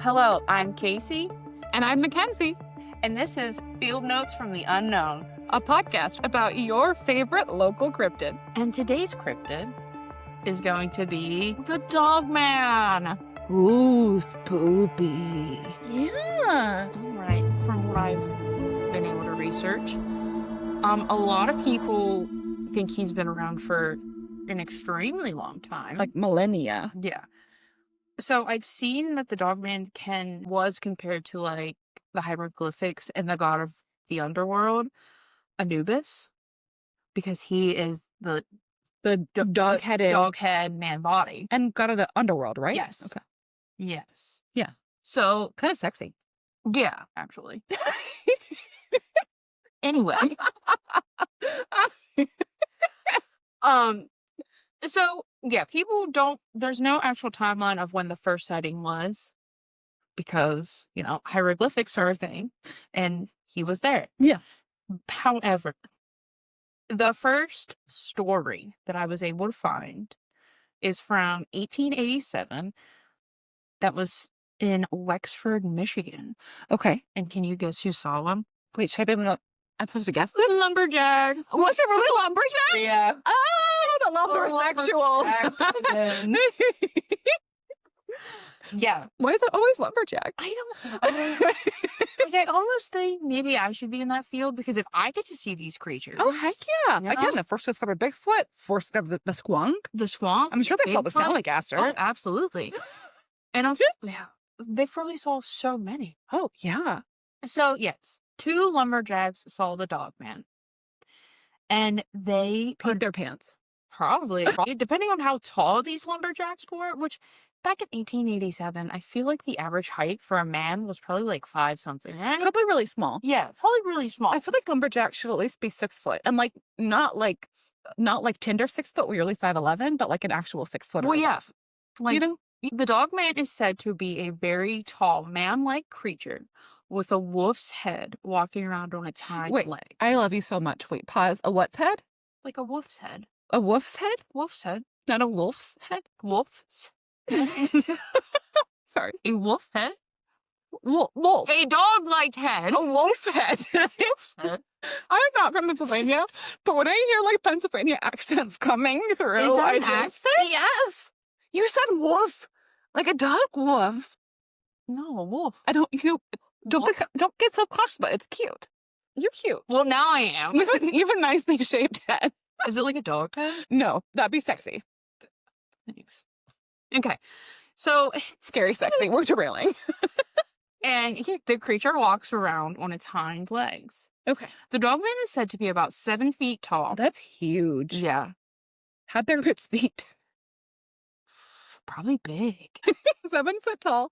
Hello, I'm Casey, And I'm Mackenzie, and this is Field Notes from the Unknown. a podcast about your favorite local cryptid. And today's cryptid is going to be the Dogman. Ooh, spoopy. Yeah. All right, from what I've been able to research, a lot of people think he's been around for an extremely long time. Like millennia. Yeah. So I've seen that the Dogman was compared to like the hieroglyphics and the god of the underworld, Anubis, because he is the Dog-headed. dog-head man body. And god of the underworld, right? Yes. Okay. Yes. Yeah. So Kind of sexy. yeah, actually. Anyway. So yeah, there's no actual timeline of when the first sighting was, because, hieroglyphics are a thing and he was there. Yeah. However, the first story that I was able to find is from 1887. That was in Wexford, Michigan. Okay. And can you guess who saw them? Wait, should I be able to... I'm supposed to guess this? Lumberjacks. Was it really lumberjacks? Yeah. Oh, the lumbersexuals. Lumberjacks again. Yeah. Why is it always lumberjack? I don't know. I almost think maybe I should be in that field, because if I get to see these creatures. Oh, heck yeah. Yeah. Again, the first discovered Bigfoot, first discovered the squonk. The swamp. I'm sure they saw the Bigfoot. Snowmaster. Oh, absolutely. And they probably saw so many. Oh, yeah. So, yes, 2 lumberjacks saw the Dogman. And they Peed their pants. probably, depending on how tall these lumberjacks were, which back in 1887, I feel like the average height for a man was probably like 5 something, right? Probably really small. Yeah, probably really small. I feel like lumberjacks should at least be 6 foot, and not like Tinder 6 foot where you're only 5'11", but like an actual 6 foot. Well, yeah. Like, You know? the Dogman is said to be a very tall, man-like creature with a wolf's head walking around on its hind Wait, legs. I love you so much. Wait, pause. A what's head? Like a wolf's head. A wolf's head? Wolf's head. Not a wolf's head? Wolf's Sorry. A wolf head? Wolf. A dog-like head. A wolf head. Wolf's head. I'm not from Pennsylvania, but when I hear like Pennsylvania accents coming through, Is that I an just... accent? Yes. You said wolf. Like a dog wolf. No, a wolf. Don't Wolf? get so cautious about it. It's cute. You're cute. Well, now I am. You have a nicely shaped head. Is it like a dog head? No, that'd be sexy. Thanks. Okay. So, Scary sexy. We're derailing. and the creature walks around on its hind legs. Okay. The Dogman is said to be about 7 feet tall. That's huge. Yeah. How'd their its feet? Probably big. 7 foot tall.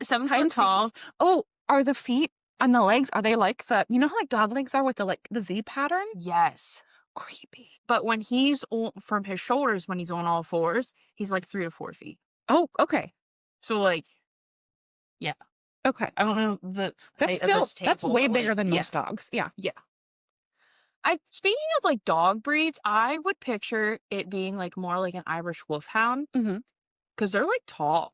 7 Hind foot tall. feet. Oh, are the feet on the legs, are they like how like dog legs are with the Z pattern? Yes. Creepy. But when he's from his shoulders, when he's on all fours, he's like 3 to 4 feet. Oh, okay. So like, yeah. Okay. I don't know the height of this That's table, way but, bigger like, than yeah. most dogs. Yeah. Speaking of like dog breeds, I would picture it being like more like an Irish wolfhound, Mhm. because they're like tall,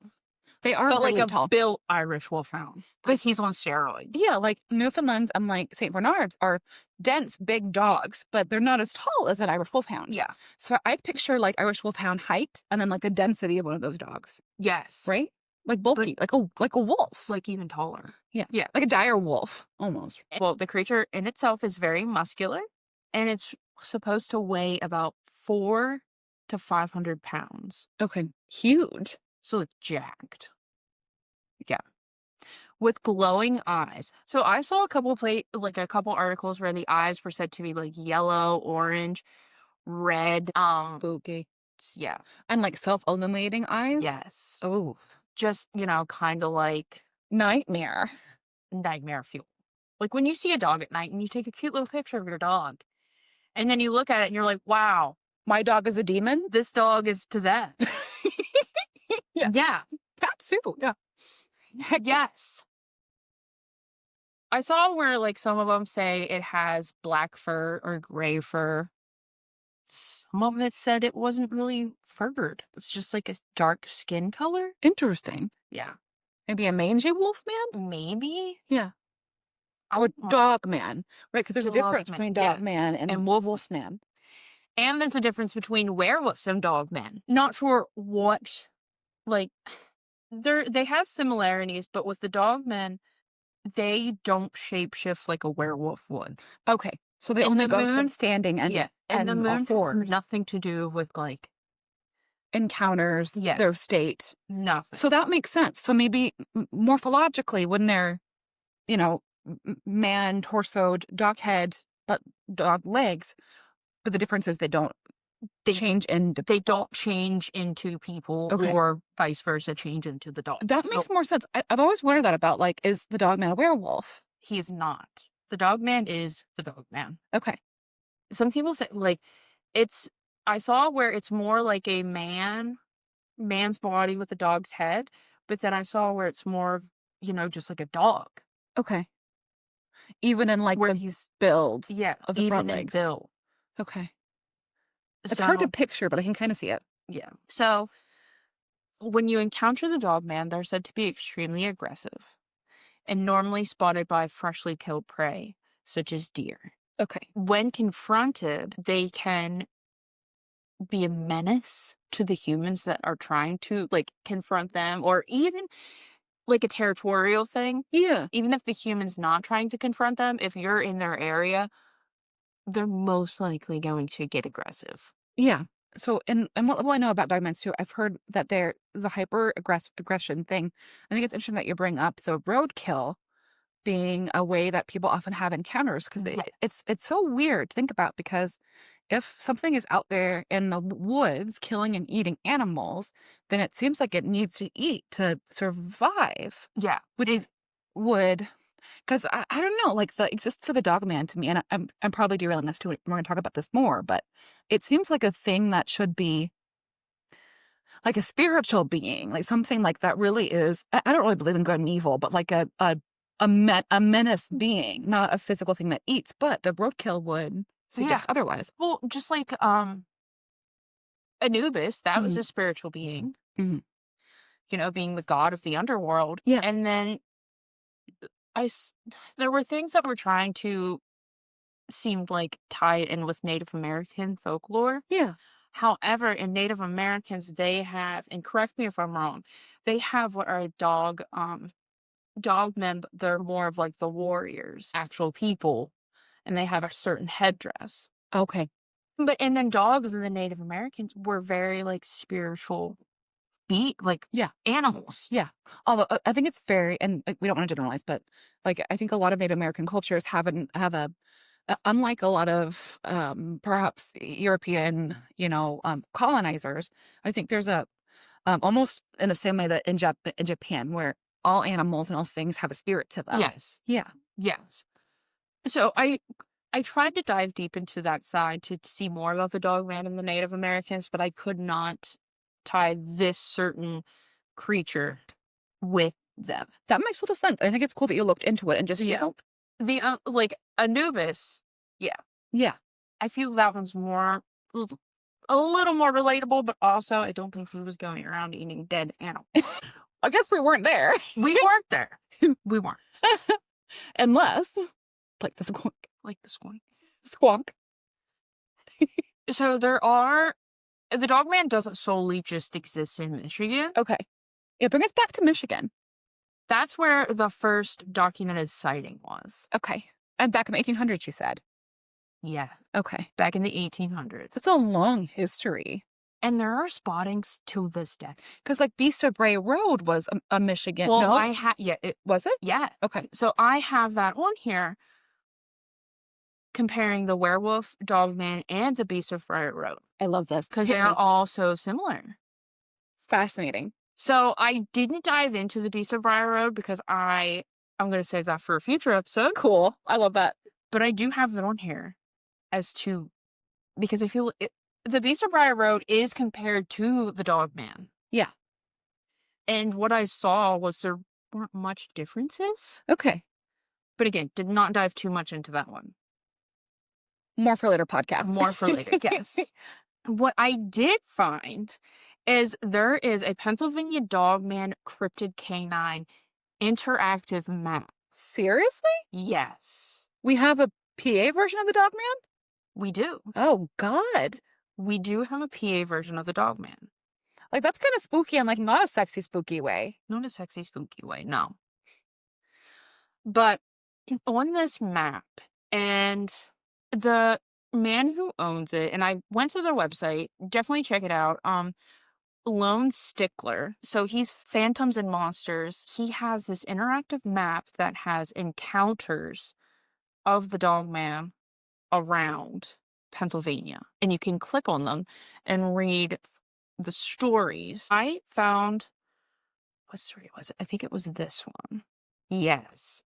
They are but really like a tall. built Irish wolfhound, because he's on steroids. Yeah, like Newfoundlands and like St. Bernards are dense, big dogs, but they're not as tall as an Irish wolfhound. Yeah. So I picture like Irish wolfhound height and then like the density of one of those dogs, Yes. right? Like bulky, like a wolf. It's like even taller. Yeah. Yeah. Like a dire wolf, almost. Well, the creature in itself is very muscular, and it's supposed to weigh about 400 to 500 pounds. Okay. Huge. So it's jacked. Yeah. With glowing eyes. So I saw a couple articles where the eyes were said to be like yellow, orange, red. Spooky. Yeah. And like self-illuminating eyes. Yes. Oh. Just, kind of like Nightmare. nightmare fuel. Like when you see a dog at night and you take a cute little picture of your dog, and then you look at it and you're like, wow, My dog is a demon. this dog is possessed. Yeah. Yeah. Cats too. Yeah. Heck Yes. I saw where like some of them say it has black fur or gray fur. Some of it said it wasn't really furred. It's just like a dark skin color. Interesting. Yeah. Maybe a mangy wolf man? maybe. Yeah. I'm Or dog man, right? Because there's a dog difference man, between dog yeah, man and and wolf man. wolf man. And there's a difference between werewolves and dog men. Not sure what, like, they have similarities, but with the dog men, they don't shapeshift like a werewolf would. Okay. So they And only the go from moon, standing yeah, and the and moon has fours. nothing to do with, like, Encounters yeah, their state. nothing. So that makes sense. So maybe morphologically, when they're, man torsoed, dog head, but dog legs, but the difference is they don't They change into they people. don't change into people Okay. or vice versa, change into the dog. That Nope, makes more sense. I've always wondered that about, like, is the dog man a werewolf? he is not. The dog man is the dog man. Okay. Some people say, like, it's I saw where it's more like a man's body with a dog's head, but then I saw where it's more of, just like a dog, Okay. Even in, like, where the he's, build yeah, of the front even in legs. build. Okay. It's hard to So, picture, but I can kind of see it. yeah. So, when you encounter the dog man, they're said to be extremely aggressive and normally spotted by freshly killed prey, such as deer. Okay. When confronted, they can be a menace to the humans that are trying to, like, confront them, or even like a territorial thing. Yeah. Even if the human's not trying to confront them, if you're in their area, they're most likely going to get aggressive. Yeah. So, and what little I know about dogmans too, I've heard that they're the hyper aggression thing. I think it's interesting that you bring up the roadkill being a way that people often have encounters because Yes. it's so weird to think about because if something is out there in the woods killing and eating animals, then it seems like it needs to eat to survive. Yeah. Would because I don't know, like the existence of a dog man to me, and I'm probably derailing us too. We're going to talk about this more, but it seems like a thing that should be like a spiritual being, like something like that really is. I don't really believe in good and evil, but like a menace being, not a physical thing that eats. But the roadkill would Yeah. suggest otherwise. Well, just like Anubis, that was Mhm. a spiritual being, Mhm. being the god of the underworld. Yeah, And then I s- there were things that were trying to seemed like tie it in with Native American folklore. yeah. However, in Native Americans, they have, and correct me if I'm wrong, they have what are dog men, but they're more of like the warriors, actual people, and they have a certain headdress. Okay. But and then dogs in the Native Americans were very like spiritual like Yeah. animals. Yeah. Although I think it's very, and we don't want to generalize, but like I think a lot of Native American cultures have a unlike a lot of perhaps European, colonizers. I think there's a almost in the same way that in Japan, where all animals and all things have a spirit to them. Yes. Yeah. Yes. So I tried to dive deep into that side to see more about the dog man and the Native Americans, but I could not tie this certain creature with them. That makes total sense. I think it's cool that you looked into it and just, Yeah. The like Anubis, yeah. yeah. I feel that one's more a little more relatable, but also I don't think he was going around eating dead animals. I guess we weren't there. We weren't there. We weren't. Unless, like the squonk. Like the squonk. Squonk. So the dog man doesn't solely just exist in Michigan. Okay. Yeah, bring us back to Michigan. That's where the first documented sighting was. Okay. And back in the 1800s, you said. Yeah. Okay. Back in the 1800s. That's a long history. And there are spottings to this day. Because like Beast of Bray Road was a Michigan. Well, no? I had, yeah. Was it? Yeah. Okay. So I have that on here comparing the werewolf, dogman, and the Beast of Bray Road. I love this. Because they are all so similar. Fascinating. So I didn't dive into the Beast of Bray Road because I'm going to save that for a future episode. Cool. I love that. But I do have it on here because I feel the Beast of Bray Road is compared to the Dogman. Yeah. And what I saw was there weren't much differences. Okay. But again, did not dive too much into that one. More for later podcast. More for later, yes. What I did find is there is a Pennsylvania Dogman cryptid canine interactive map. Seriously? Yes, We have a PA version of the Dog Man? we do. Oh, God. We do have a PA version of the Dogman. Like, that's kind of spooky in, like, not a sexy, spooky way. Not in a sexy, spooky way, no. But on this map, and the man who owns it, and I went to their website, definitely check it out. Lone Stickler. So he's Phantoms and Monsters. He has this interactive map that has encounters of the Dogman around Pennsylvania. And you can click on them and read the stories. I found, what story was it? I think it was this one. Yes.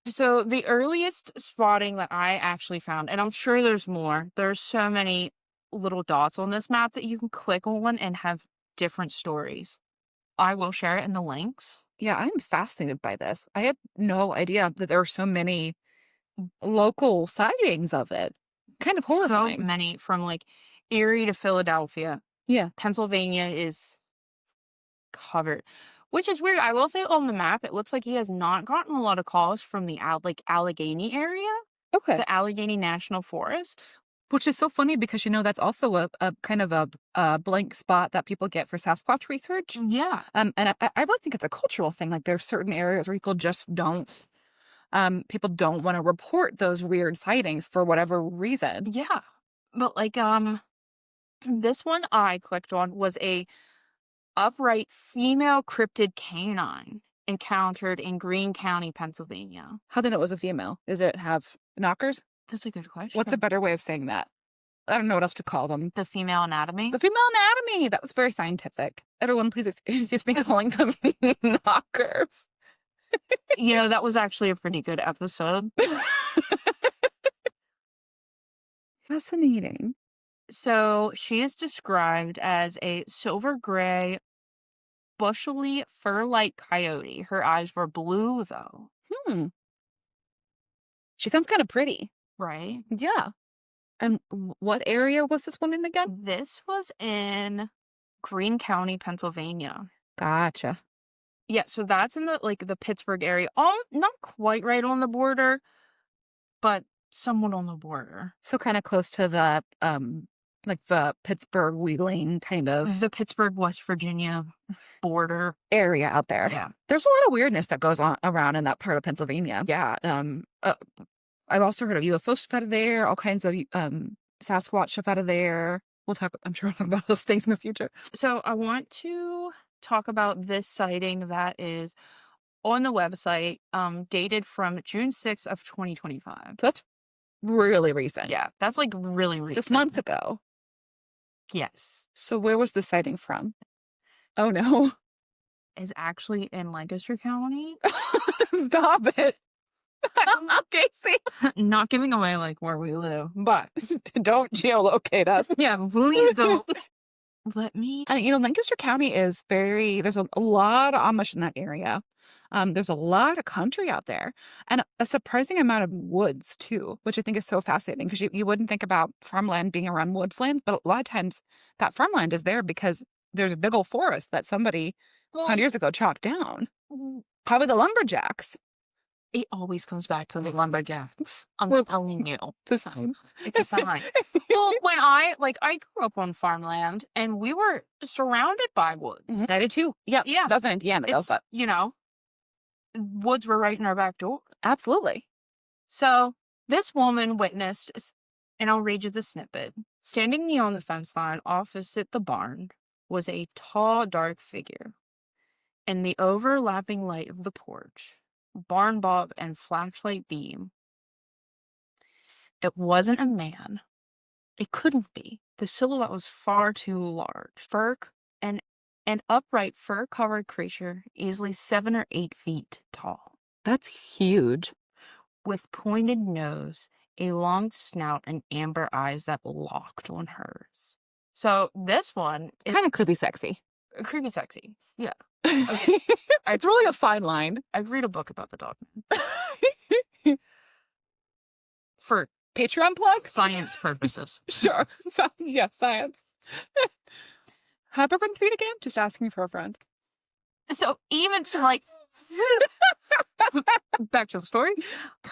So the earliest spotting that I actually found, and I'm sure there's more, there's so many little dots on this map that you can click on and have different stories. I will share it in the links. Yeah, I'm fascinated by this. I had no idea that there were so many local sightings of it. Kind of So horrifying. many from like Erie to Philadelphia. Yeah. Pennsylvania is covered, which is weird. I will say on the map, it looks like he has not gotten a lot of calls from the Allegheny area, Okay. the Allegheny National Forest. Which is so funny because, that's also a kind of a blank spot that people get for Sasquatch research. Yeah. And I really think it's a cultural thing. Like, there's certain areas where people don't want to report those weird sightings for whatever reason. Yeah. But like, this one I clicked on was a upright female cryptid canine encountered in Greene County, Pennsylvania. How did it was a female? Does it have knockers? That's a good question. What's a better way of saying that? I don't know what else to call them. The female anatomy? The female anatomy. That was very scientific. Everyone, please excuse me calling them knockers. That was actually a pretty good episode. Fascinating. So she is described as a silver gray, bushily fur-like coyote. Her eyes were blue, though. She sounds kind of pretty. Right? Yeah. And what area was this one in again? This was in Greene County, Pennsylvania. Gotcha. Yeah, so that's in the Pittsburgh area. Not quite right on the border, but somewhat on the border. So kind of close to the the Pittsburgh Wheeling kind of The Pittsburgh, West Virginia border area out there. Yeah. There's a lot of weirdness that goes on around in that part of Pennsylvania. Yeah. I've also heard of UFO stuff out of there, all kinds of Sasquatch stuff out of there. I'm sure we'll talk about those things in the future. So I want to talk about this sighting that is on the website, dated from June 6th of 2025. So that's really recent. Yeah, that's like really recent. 6 months ago. Yes. So where was the sighting from? Oh no. Is actually in Lancaster County. Stop it. Casey. Not giving away like where we live, but don't geolocate us. Yeah, please don't. Let me. Lancaster County is there's a lot of Amish in that area. There's a lot of country out there and a surprising amount of woods too, which I think is so fascinating because you wouldn't think about farmland being around woodsland, but a lot of times that farmland is there because there's a big old forest that somebody 100 years ago chopped down. Probably the lumberjacks. It always comes back to the lumberjacks. I'm telling you. It's a sign. It's a sign. Well, when I grew up on farmland and we were surrounded by woods. I did too. Yeah. Yeah. That's in Indiana though, but woods were right in our back door. Absolutely. So this woman witnessed, and I'll read you the snippet. Standing beyond the fence line opposite the barn was a tall, dark figure. In the overlapping light of the porch, barn bulb and flashlight beam, it wasn't a man. It couldn't be. The silhouette was far too large. An upright fur-covered creature, easily 7 or 8 feet tall. That's huge. With pointed nose, a long snout, and amber eyes that locked on hers. So this one kind of creepy sexy. Creepy sexy. Yeah. Okay. It's really a fine line. I'd read a book about the dog. For Patreon plugs? Science purposes. Sure. So, yeah, science. How about bring feet again? Just asking for a friend. So even so, like, back to the story,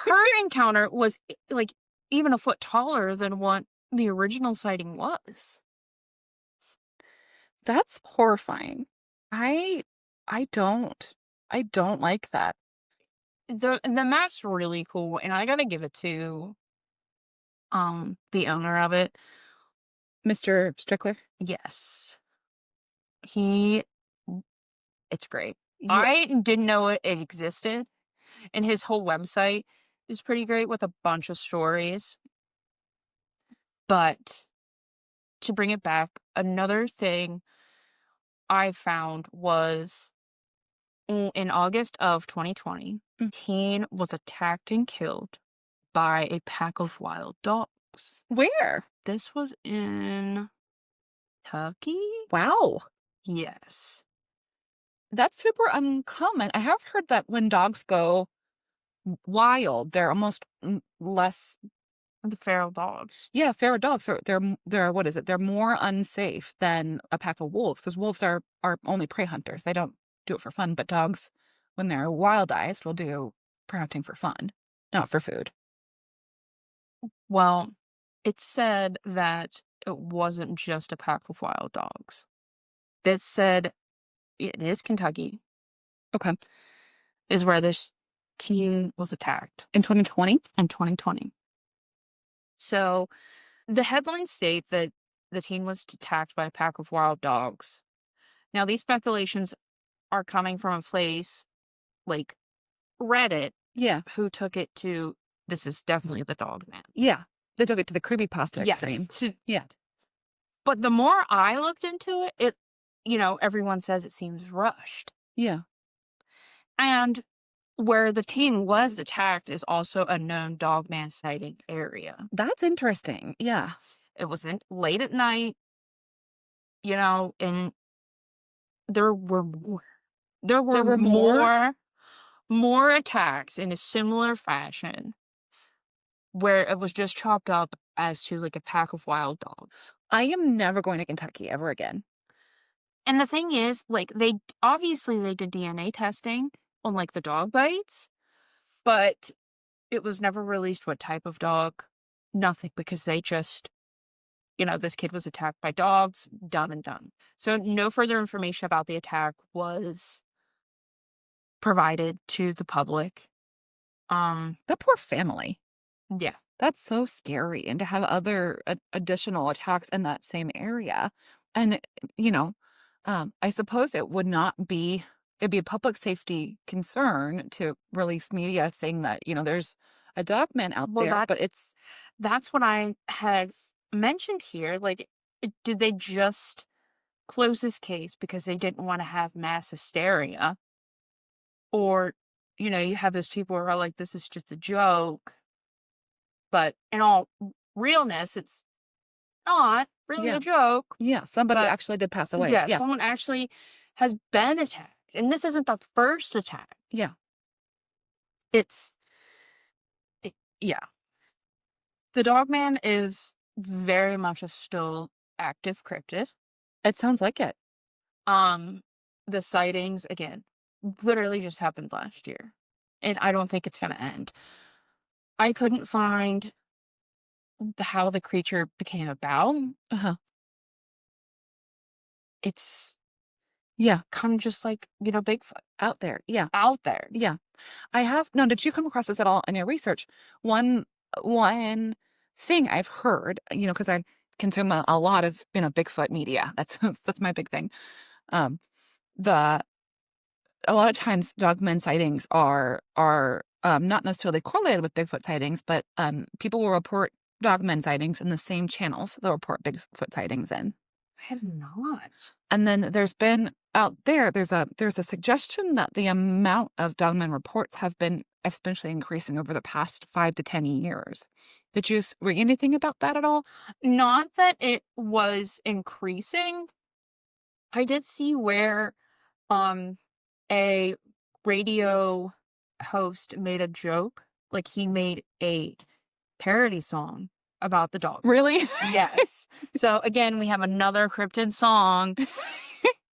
her encounter was like even a foot taller than what the original sighting was. That's horrifying. I I don't. I don't like that. The map's really cool, and I gotta give it to the owner of it. Mr. Strickler? Yes, he. It's great. Yeah. I didn't know it existed, and his whole website is pretty great with a bunch of stories. But to bring it back, another thing I found was in August of 2020, Mm. teen was attacked and killed by a pack of wild dogs. Where? This was in Kentucky? Wow. Yes. That's super uncommon. I have heard that when dogs go wild, they're almost less. The feral dogs. Yeah, feral dogs are they're what is it? They're more unsafe than a pack of wolves because wolves are only prey hunters. They don't do it for fun, but dogs, when they're wildized, will do prey hunting for fun, not for food. Well, it said that it wasn't just a pack of wild dogs. This said it is Kentucky, Okay. is where this teen was attacked In 2020? in 2020. So the headlines state that the teen was attacked by a pack of wild dogs. Now, these speculations are coming from a place like Reddit, Yeah. who took it to this is definitely the dog man. Yeah. They took it to the creepypasta Yes. extreme. to- Yeah. But the more I looked into it, everyone says it seems rushed. Yeah. And where the teen was attacked is also a known dogman sighting area. That's interesting. Yeah. It was late at night, and there were more. There There were were more? more attacks in a similar fashion where it was just chopped up as to like a pack of wild dogs. I am never going to Kentucky ever again. And the thing is, like, they did DNA testing on like the dog bites, but it was never released what type of dog. Nothing, because they just, this kid was attacked by dogs, done and done. So no further information about the attack was provided to the public. The poor family. Yeah. That's so scary. And to have other additional attacks in that same area. And, you know, I suppose it'd be a public safety concern to release media saying that, there's a dog man out Well, there, but that's what I had mentioned here. Like, did they just close this case because they didn't want to have mass hysteria? Or, you have those people who are like, this is just a joke. But in all realness, it's not really yeah, a joke. yeah, somebody But actually did pass away. yeah, Yeah, someone actually has been attacked. And this isn't the first attack. yeah. It's, yeah. The Dogman is very much a still active cryptid. It sounds like it. Um, the sightings, again, literally just happened last year. And I don't think it's going to end. I couldn't find how the creature became about. Uh-huh. It's Yeah, kind of just like, Bigfoot out there. Yeah, out there. yeah. I have. No, did you come across this at all in your research? One thing I've heard, because I consume a lot of, Bigfoot media. That's that's my big thing. Um, the a lot of times dogmen sightings are not necessarily correlated with Bigfoot sightings, but people will report dogmen sightings in the same channels they'll report Bigfoot sightings in. I have not. And then there's been out there's a suggestion that the amount of dogmen reports have been exponentially increasing over the past 5 to 10 years. Did you read anything about that at all? Not that it was increasing. I did see where a radio host made a joke. Like, he made a parody song about the dog. Really? Yes. So again, we have another cryptid song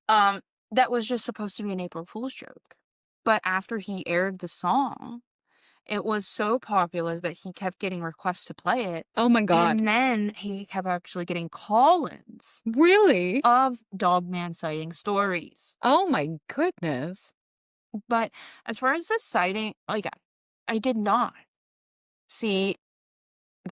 um that was just supposed to be an April Fool's joke. But after he aired the song, it was so popular that he kept getting requests to play it. Oh my God. And then he kept actually getting call-ins Really? of Dogman sighting stories. Oh my goodness. But as far as the sighting, like I did not see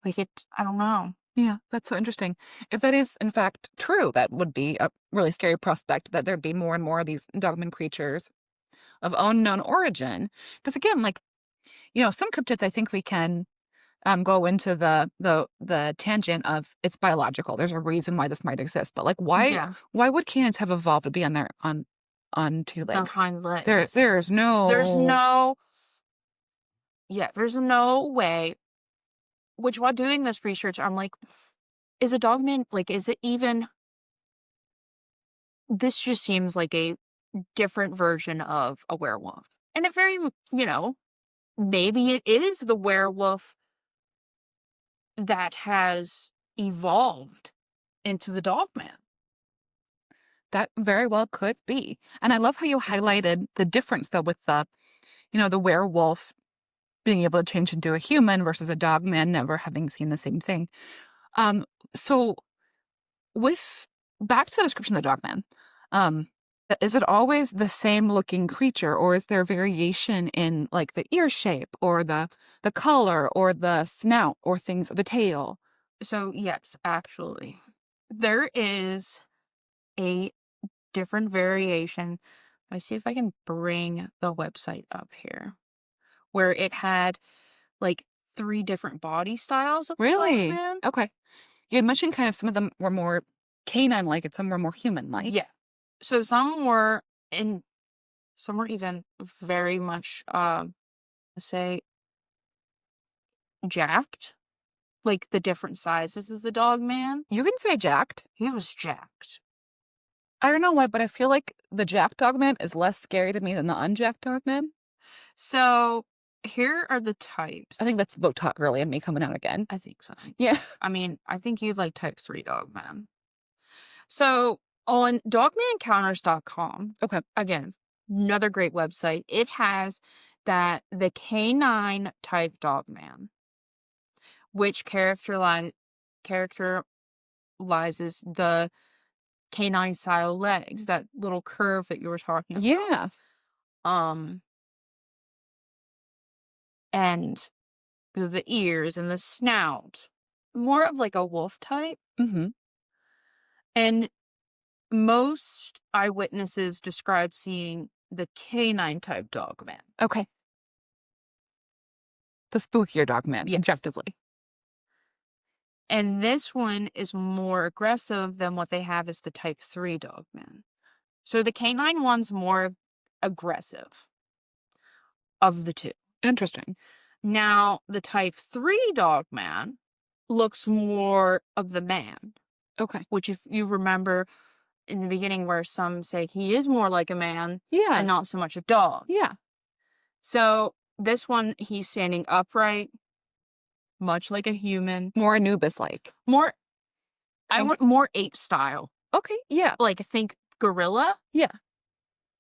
like it. I don't know. Yeah, that's so interesting. If that is, in fact, true, that would be a really scary prospect that there'd be more and more of these dogman creatures of unknown origin. Because again, like, some cryptids, I think we can go into the tangent of it's biological. There's a reason why this might exist. But like, Yeah, why would canids have evolved to be on two the legs? hind legs. There's There's no. no. Yeah, there's no way. Which while doing this research, I'm like, is a dogman like? Is it even? This just seems like a different version of a werewolf, and it very maybe it is the werewolf that has evolved into the dogman. That very well could be. And I love how you highlighted the difference though with the werewolf being able to change into a human versus a dog man never having seen the same thing. Um, so with back to the description of the dog man, is it always the same looking creature, or is there variation in like the ear shape or the color or the snout or things, the tail? So yes, actually, there is a different variation. Let me see if I can bring the website up here, where it had like 3 different body styles of the Really? dogman. Okay. You had mentioned kind of some of them were more canine-like and some were more human-like. Yeah. So some were even very much say jacked. Like the different sizes of the dog man. You can say jacked. He was jacked. I don't know why, but I feel like the jacked dogman is less scary to me than the unjacked dogman. So here are the types. I think that's Botox girly and me coming out again. I think so. Yeah. I mean, I think you'd like type 3 dogman. So on dogmanencounters.com, Okay. again, another great website. It has the canine type dogman, which characterizes the canine style legs, that little curve that you were talking about. Yeah. Um, and the ears and the snout, more of like a wolf type. Mm-hmm. And most eyewitnesses describe seeing the canine type dogman. Okay. The spookier dogman, Yes. objectively. And this one is more aggressive than what they have as the type 3 dogman. So the canine one's more aggressive of the two. Interesting. Now, the type 3 dogman looks more of the man, Okay. which if you remember in the beginning where some say he is more like a man Yeah. and not so much a dog. Yeah. So this one, he's standing upright, much like a human. More Anubis-like. More, I Kind want more ape style. Okay. Yeah. Like, I think gorilla, Yeah.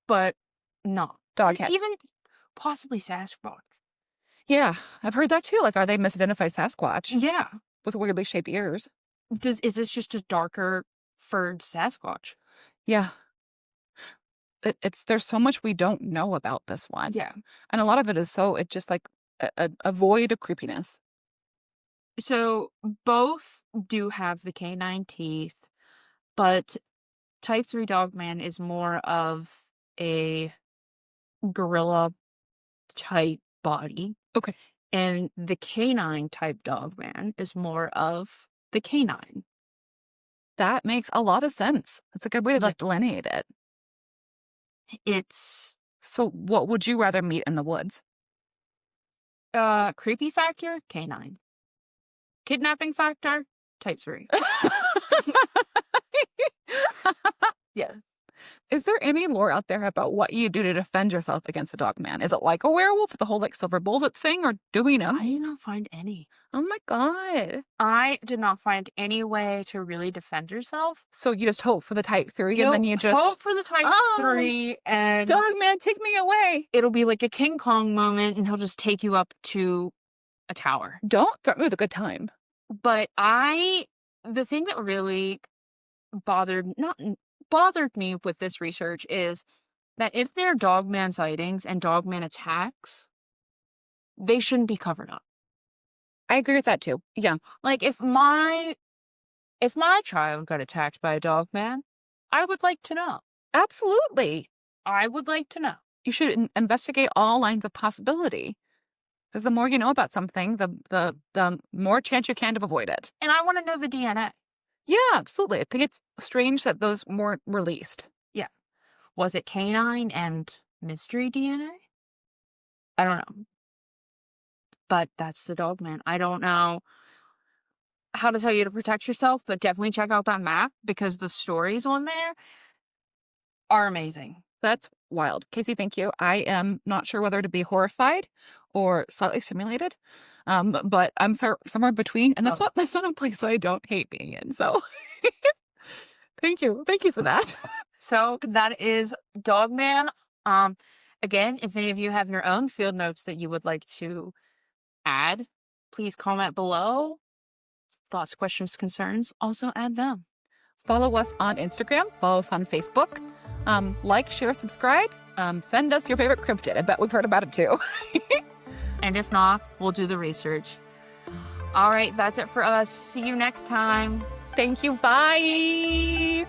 but not. Dog head. Even possibly Sasquatch. Yeah. I've heard that too. Like, are they misidentified Sasquatch Yeah. with weirdly shaped ears? Is this just a darker furred Sasquatch? Yeah. There's so much we don't know about this one. Yeah. And a lot of it is it just like a void of creepiness. So both do have the canine teeth, but type 3 dogman is more of a gorilla type body. Okay. And the canine type dogman is more of the canine. That makes a lot of sense. That's a good way to like delineate it. It's So what would you rather meet in the woods? creepy factor, canine. Kidnapping factor, type 3. Yes. Is there any lore out there about what you do to defend yourself against a dog man? Is it like a werewolf, the whole like silver bullet thing, or do we know? I did not find any. Oh my God. I did not find any way to really defend yourself. So you just hope for the type 3 and then you just hope for the type Oh, 3 and dog man, take me away. it'll be like a King Kong moment and he'll just take you up to a tower. Don't threaten me with a good time. But the thing that really bothered me with this research is that if there are dogman sightings and dogman attacks, they shouldn't be covered up. I agree with that too. Yeah. Like if my child got attacked by a dogman, I would like to know. Absolutely. I would like to know. You should investigate all lines of possibility. Because the more you know about something, the more chance you can to avoid it. And I want to know the DNA. Yeah, absolutely. I think it's strange that those weren't released. Yeah. Was it canine and mystery DNA? I don't know. But that's the dogman. I don't know how to tell you to protect yourself, but definitely check out that map because the stories on there are amazing. That's wild. Casey, thank you. I am not sure whether to be horrified or slightly stimulated, but I'm somewhere between, and that's not a place that I don't hate being in. So, thank you for that. So that is Dogman. Again, if any of you have your own field notes that you would like to add, please comment below. Thoughts, questions, concerns, also add them. Follow us on Instagram. Follow us on Facebook. Like, share, subscribe. Send us your favorite cryptid. I bet we've heard about it too. And if not, we'll do the research. All right, that's it for us. See you next time. Thank you. Bye.